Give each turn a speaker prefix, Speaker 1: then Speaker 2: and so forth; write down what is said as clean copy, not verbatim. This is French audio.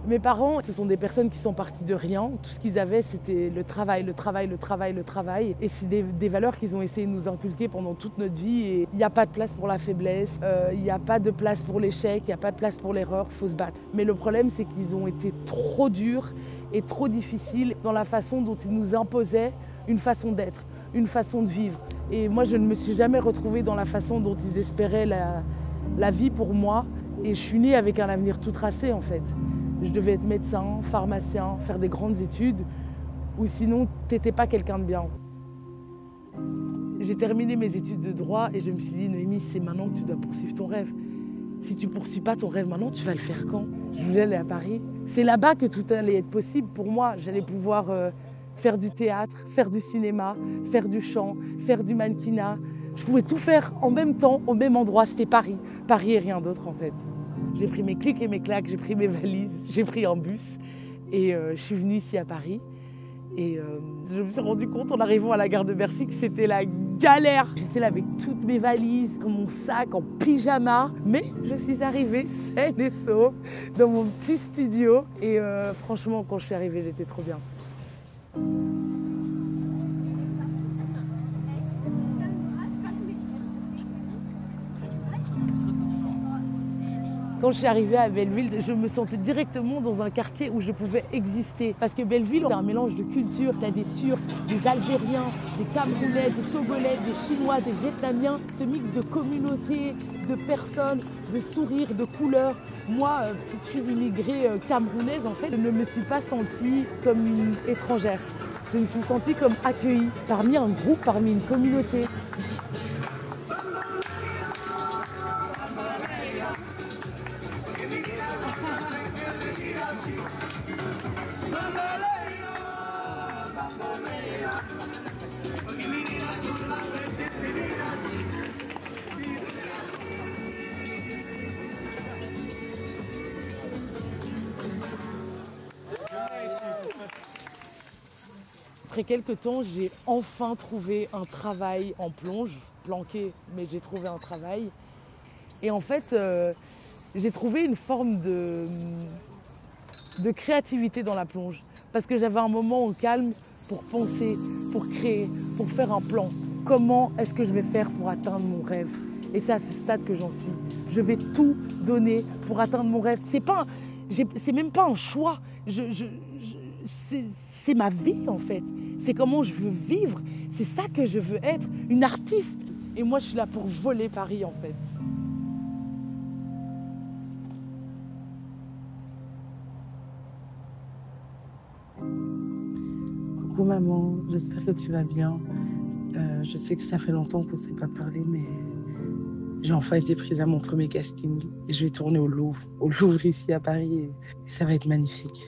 Speaker 1: Mes parents, ce sont des personnes qui sont parties de rien. Tout ce qu'ils avaient, c'était le travail, le travail, le travail, le travail. Et c'est des valeurs qu'ils ont essayé de nous inculquer pendant toute notre vie. Et il n'y a pas de place pour la faiblesse, il n'y a pas de place pour l'échec, il n'y a pas de place pour l'erreur, il faut se battre. Mais le problème, c'est qu'ils ont été trop durs et trop difficiles dans la façon dont ils nous imposaient une façon d'être, une façon de vivre. Et moi, je ne me suis jamais retrouvée dans la façon dont ils espéraient la vie pour moi. Et je suis née avec un avenir tout tracé, en fait. Je devais être médecin, pharmacien, faire des grandes études, ou sinon, t'étais pas quelqu'un de bien. J'ai terminé mes études de droit et je me suis dit, Noémie, c'est maintenant que tu dois poursuivre ton rêve. Si tu poursuis pas ton rêve maintenant, tu vas le faire quand? Je voulais aller à Paris. C'est là-bas que tout allait être possible pour moi. J'allais pouvoir faire du théâtre, faire du cinéma, faire du chant, faire du mannequinat. Je pouvais tout faire en même temps, au même endroit. C'était Paris. Paris et rien d'autre, en fait. J'ai pris mes clics et mes claques, j'ai pris mes valises, j'ai pris un bus et je suis venue ici à Paris. Et je me suis rendu compte en arrivant à la gare de Bercy que c'était la galère. J'étais là avec toutes mes valises, mon sac en pyjama. Mais je suis arrivée saine et sauve dans mon petit studio. Et franchement, quand je suis arrivée, j'étais trop bien. Quand je suis arrivée à Belleville, je me sentais directement dans un quartier où je pouvais exister. Parce que Belleville, c'est un mélange de cultures. Tu as des Turcs, des Algériens, des Camerounais, des Togolais, des Chinois, des Vietnamiens. Ce mix de communautés, de personnes, de sourires, de couleurs. Moi, petite fille immigrée camerounaise, en fait, je ne me suis pas sentie comme une étrangère. Je me suis sentie comme accueillie parmi un groupe, parmi une communauté. Après quelques temps, j'ai enfin trouvé un travail en plonge, planqué, mais j'ai trouvé un travail. Et en fait, j'ai trouvé une forme de créativité dans la plonge. Parce que j'avais un moment au calme pour penser, pour créer, pour faire un plan. Comment est-ce que je vais faire pour atteindre mon rêve? Et c'est à ce stade que j'en suis. Je vais tout donner pour atteindre mon rêve. C'est même pas un choix. C'est ma vie en fait. C'est comment je veux vivre. C'est ça que je veux être, une artiste. Et moi, je suis là pour voler Paris en fait.
Speaker 2: Coucou maman, j'espère que tu vas bien. Je sais que ça fait longtemps qu'on ne s'est pas parlé, mais j'ai enfin été prise à mon premier casting. Et je vais tourner au Louvre ici à Paris, et ça va être magnifique.